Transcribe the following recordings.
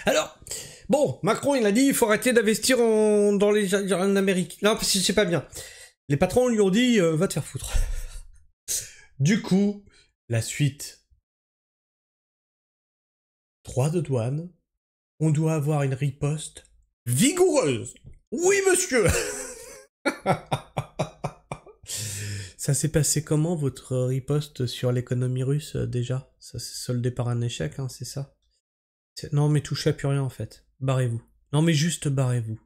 Alors, bon, Macron, il a dit, il faut arrêter d'investir en Amérique. Non, parce que c'est pas bien. Les patrons lui ont dit, va te faire foutre. Du coup, la suite. Droit de douane. On doit avoir une riposte vigoureuse. Oui, monsieur. Ça s'est passé comment, votre riposte sur l'économie russe, déjà? Ça s'est soldé par un échec, hein, c'est ça? Non, mais touchez à plus rien, en fait. Barrez-vous. Non, mais juste barrez-vous.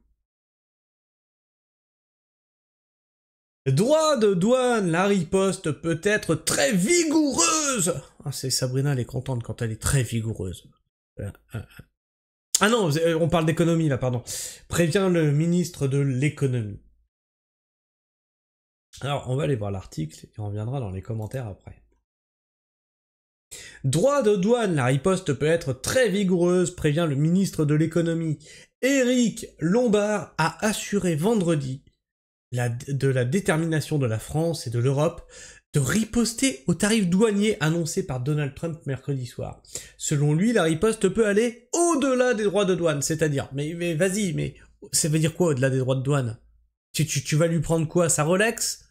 Droit de douane, la riposte peut être très vigoureuse. Ah, c'est Sabrina, elle est contente quand elle est très vigoureuse. Ah non, on parle d'économie là, pardon. Prévient le ministre de l'économie. Alors, on va aller voir l'article et on reviendra dans les commentaires après. Droit de douane, la riposte peut être très vigoureuse, prévient le ministre de l'économie. Éric Lombard a assuré vendredi de la détermination de la France et de l'Europe de riposter aux tarifs douaniers annoncés par Donald Trump mercredi soir. Selon lui, la riposte peut aller au-delà des droits de douane, c'est-à-dire, mais vas-y, mais ça veut dire quoi au-delà des droits de douane? Tu vas lui prendre quoi, sa Rolex?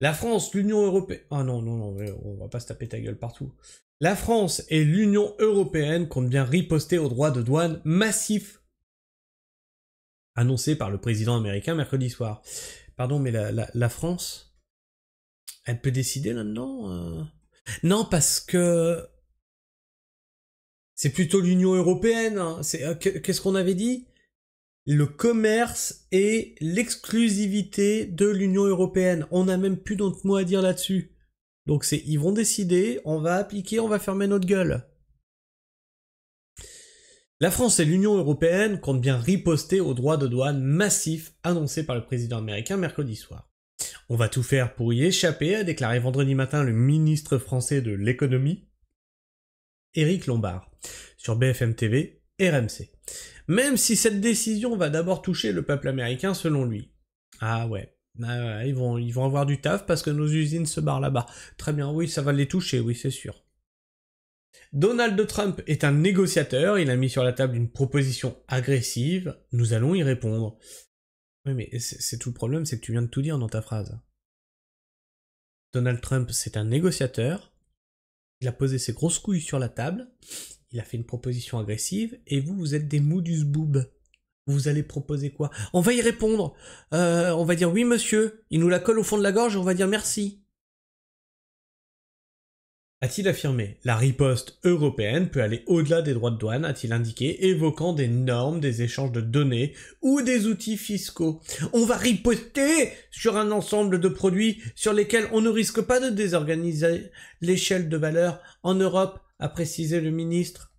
La France, l'Union européenne... Ah non, on va pas se taper ta gueule partout. La France et l'Union européenne comptent bien riposter aux droits de douane massifs annoncés par le président américain mercredi soir. Pardon, mais la France, elle peut décider là-dedans Non, parce que c'est plutôt l'Union européenne. Hein. Qu'est-ce qu'on avait dit? Le commerce et l'exclusivité de l'Union européenne. On n'a même plus d'autres mots à dire là-dessus. Donc ils vont décider, on va appliquer, on va fermer notre gueule. La France et l'Union européenne comptent bien riposter aux droits de douane massifs annoncés par le président américain mercredi soir. On va tout faire pour y échapper, a déclaré vendredi matin le ministre français de l'économie, Éric Lombard, sur BFM TV et RMC. Même si cette décision va d'abord toucher le peuple américain selon lui. Ah ouais, ils vont avoir du taf parce que nos usines se barrent là-bas. Très bien, oui, ça va les toucher, oui, c'est sûr. Donald Trump est un négociateur, il a mis sur la table une proposition agressive, nous allons y répondre. Oui, mais c'est tout le problème, c'est que tu viens de tout dire dans ta phrase. Donald Trump, c'est un négociateur, il a posé ses grosses couilles sur la table, il a fait une proposition agressive, et vous êtes des mous du zboob. Vous allez proposer quoi? On va y répondre. On va dire oui monsieur, il nous la colle au fond de la gorge et on va dire merci. A-t-il affirmé, la riposte européenne peut aller au-delà des droits de douane, a-t-il indiqué, évoquant des normes, des échanges de données ou des outils fiscaux. On va riposter sur un ensemble de produits sur lesquels on ne risque pas de désorganiser l'échelle de valeur en Europe, a précisé le ministre.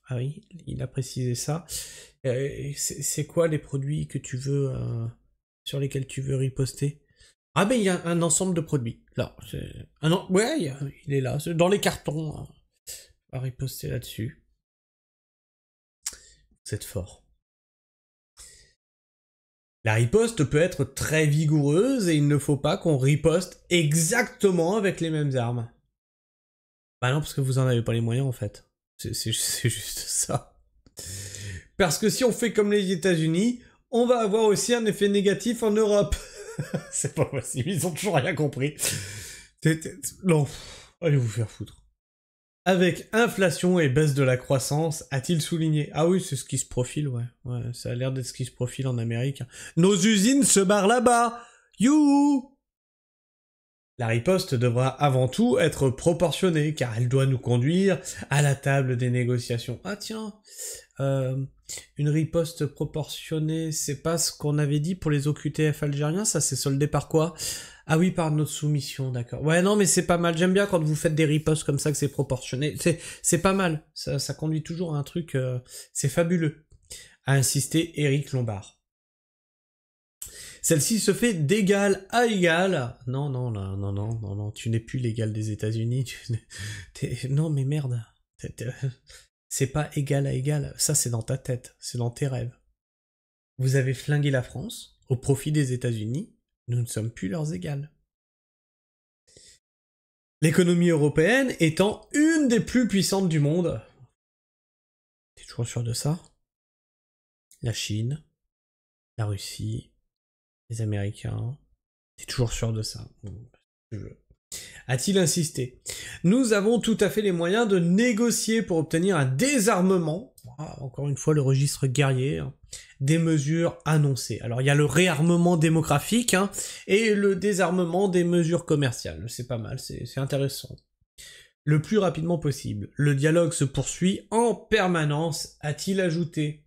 Ah oui, il a précisé ça. C'est quoi les produits que tu veux, sur lesquels tu veux riposter? Ah ben il y a un ensemble de produits. Là, ouais, il est là, dans les cartons. On va riposter là-dessus. Vous êtes fort. La riposte peut être très vigoureuse et il ne faut pas qu'on riposte exactement avec les mêmes armes. Bah non, parce que vous en avez pas les moyens en fait. C'est juste ça. Parce que si on fait comme les États-Unis, on va avoir aussi un effet négatif en Europe. C'est pas possible, ils ont toujours rien compris. Non, allez vous faire foutre. Avec inflation et baisse de la croissance, a-t-il souligné. Ah oui, c'est ce qui se profile, ouais. Ouais, ça a l'air d'être ce qui se profile en Amérique. Nos usines se barrent là-bas. Youhou! La riposte devra avant tout être proportionnée, car elle doit nous conduire à la table des négociations. Ah tiens, une riposte proportionnée, c'est pas ce qu'on avait dit pour les OQTF algériens, ça s'est soldé par quoi? Ah oui, par notre soumission, d'accord. Ouais, non, mais c'est pas mal, j'aime bien quand vous faites des ripostes comme ça, que c'est proportionné, c'est pas mal, ça conduit toujours à un truc, c'est fabuleux, a insisté Éric Lombard. Celle-ci se fait d'égal à égal. Non, tu n'es plus l'égal des États-Unis. Non, mais merde. C'est pas égal à égal. Ça, c'est dans ta tête. C'est dans tes rêves. Vous avez flingué la France au profit des États-Unis. Nous ne sommes plus leurs égales. L'économie européenne étant une des plus puissantes du monde. toujours sûr de ça. La Chine, la Russie, les Américains. T'es toujours sûr de ça. A-t-il insisté? Nous avons tout à fait les moyens de négocier pour obtenir un désarmement. Encore une fois, le registre guerrier. Hein, des mesures annoncées. Alors, il y a le réarmement démographique hein, et le désarmement des mesures commerciales. C'est pas mal, c'est intéressant. Le plus rapidement possible. Le dialogue se poursuit en permanence, a-t-il ajouté.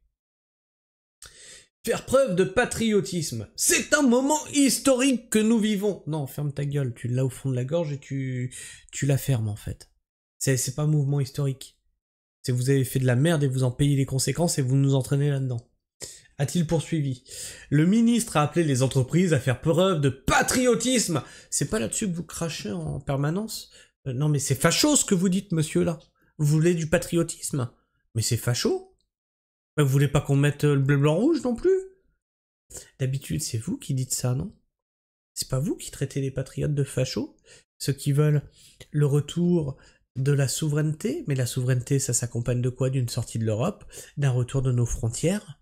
Faire preuve de patriotisme. C'est un moment historique que nous vivons. Non, ferme ta gueule, tu l'as au fond de la gorge et tu la fermes en fait. C'est pas un mouvement historique. C'est que vous avez fait de la merde et vous en payez les conséquences et vous nous entraînez là-dedans. A-t-il poursuivi. Le ministre a appelé les entreprises à faire preuve de patriotisme. C'est pas là-dessus que vous crachez en permanence? Non mais c'est facho ce que vous dites, monsieur, là. Vous voulez du patriotisme? Mais c'est facho. Vous voulez pas qu'on mette le bleu, blanc, rouge non plus? D'habitude, c'est vous qui dites ça, non? C'est pas vous qui traitez les patriotes de fachos? Ceux qui veulent le retour de la souveraineté? Mais la souveraineté, ça s'accompagne de quoi? D'une sortie de l'Europe? D'un retour de nos frontières?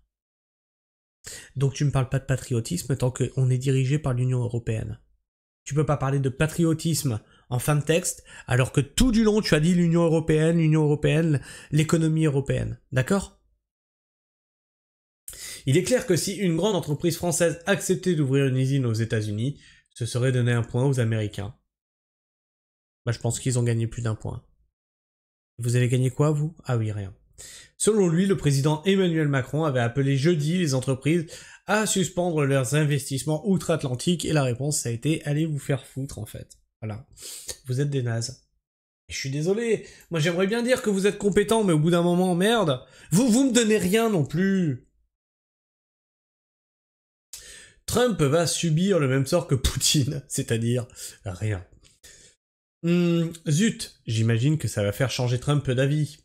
Donc tu me parles pas de patriotisme tant qu'on est dirigé par l'Union Européenne. Tu peux pas parler de patriotisme en fin de texte, alors que tout du long tu as dit l'Union Européenne, l'économie européenne. D'accord? Il est clair que si une grande entreprise française acceptait d'ouvrir une usine aux États-Unis, ce serait donner un point aux Américains. Bah, je pense qu'ils ont gagné plus d'un point. Vous avez gagné quoi, vous? Ah oui, rien. Selon lui, le président Emmanuel Macron avait appelé jeudi les entreprises à suspendre leurs investissements outre-Atlantique et la réponse ça a été « allez vous faire foutre » en fait. Voilà. Vous êtes des nazes. Je suis désolé, moi j'aimerais bien dire que vous êtes compétents, mais au bout d'un moment, merde, vous me donnez rien non plus. Trump va subir le même sort que Poutine, c'est-à-dire rien. Zut, j'imagine que ça va faire changer Trump d'avis.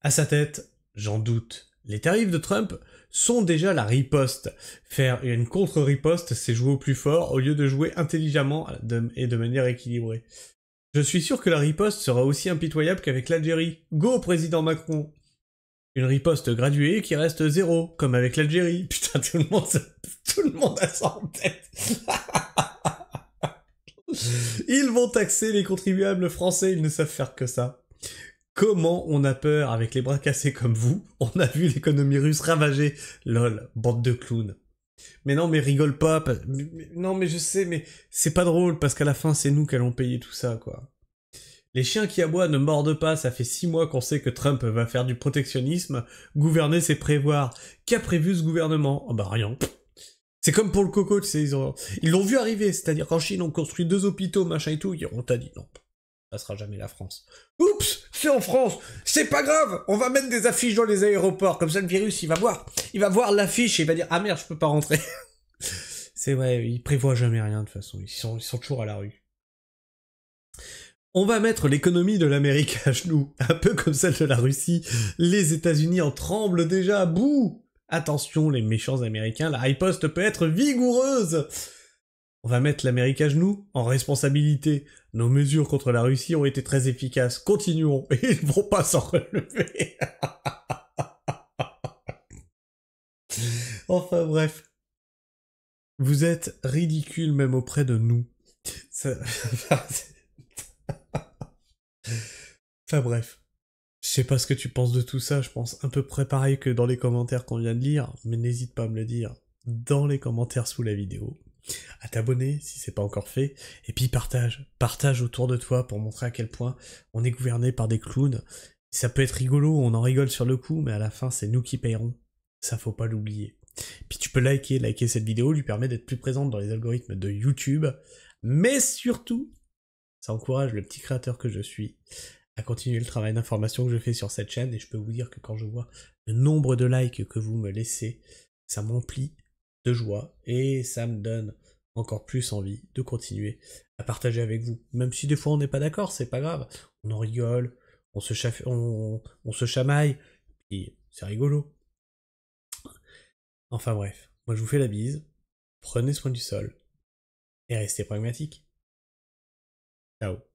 À sa tête, j'en doute. Les tarifs de Trump sont déjà la riposte. Faire une contre-riposte, c'est jouer au plus fort au lieu de jouer intelligemment et de manière équilibrée. Je suis sûr que la riposte sera aussi impitoyable qu'avec l'Algérie. Go, président Macron! Une riposte graduée qui reste zéro, comme avec l'Algérie. Putain, tout le monde a ça en tête. Ils vont taxer les contribuables français, ils ne savent faire que ça. Comment on a peur avec les bras cassés comme vous? On a vu l'économie russe ravagée. Lol, bande de clowns. Mais non, mais rigole pas. Non, mais je sais, mais c'est pas drôle parce qu'à la fin, c'est nous qui allons payer tout ça, quoi. Les chiens qui aboient ne mordent pas, ça fait 6 mois qu'on sait que Trump va faire du protectionnisme. Gouverner, c'est prévoir. Qu'a prévu ce gouvernement? Oh bah rien. C'est comme pour le coco, tu sais, ils l'ont vu arriver, c'est-à-dire qu'en Chine, on construit 2 hôpitaux, machin et tout, on t'a dit non. Ça sera jamais la France. Oups, c'est en France, c'est pas grave, on va mettre des affiches dans les aéroports, comme ça le virus, il va voir l'affiche et il va dire ah merde, je peux pas rentrer. C'est vrai, ils prévoient jamais rien de toute façon, ils sont toujours à la rue. On va mettre l'économie de l'Amérique à genoux, un peu comme celle de la Russie. Les États-Unis en tremblent déjà, bouh! Attention les méchants Américains, la riposte peut être vigoureuse. On va mettre l'Amérique à genoux en responsabilité. Nos mesures contre la Russie ont été très efficaces. Continuons. Et ils ne vont pas s'en relever. Enfin bref. Vous êtes ridicule même auprès de nous. Enfin bref. Je sais pas ce que tu penses de tout ça, je pense à peu près pareil que dans les commentaires qu'on vient de lire, mais n'hésite pas à me le dire dans les commentaires sous la vidéo. À t'abonner si c'est pas encore fait, et puis partage autour de toi pour montrer à quel point on est gouverné par des clowns. Ça peut être rigolo, on en rigole sur le coup, mais à la fin c'est nous qui payerons. Ça faut pas l'oublier. Puis tu peux liker cette vidéo, lui permet d'être plus présente dans les algorithmes de YouTube, mais surtout, ça encourage le petit créateur que je suis à continuer le travail d'information que je fais sur cette chaîne, et je peux vous dire que quand je vois le nombre de likes que vous me laissez, ça m'emplit de joie, et ça me donne encore plus envie de continuer à partager avec vous. Même si des fois on n'est pas d'accord, c'est pas grave, on en rigole, on se chamaille, et c'est rigolo. Enfin bref, moi je vous fais la bise, prenez soin du sol, et restez pragmatiques. Ciao.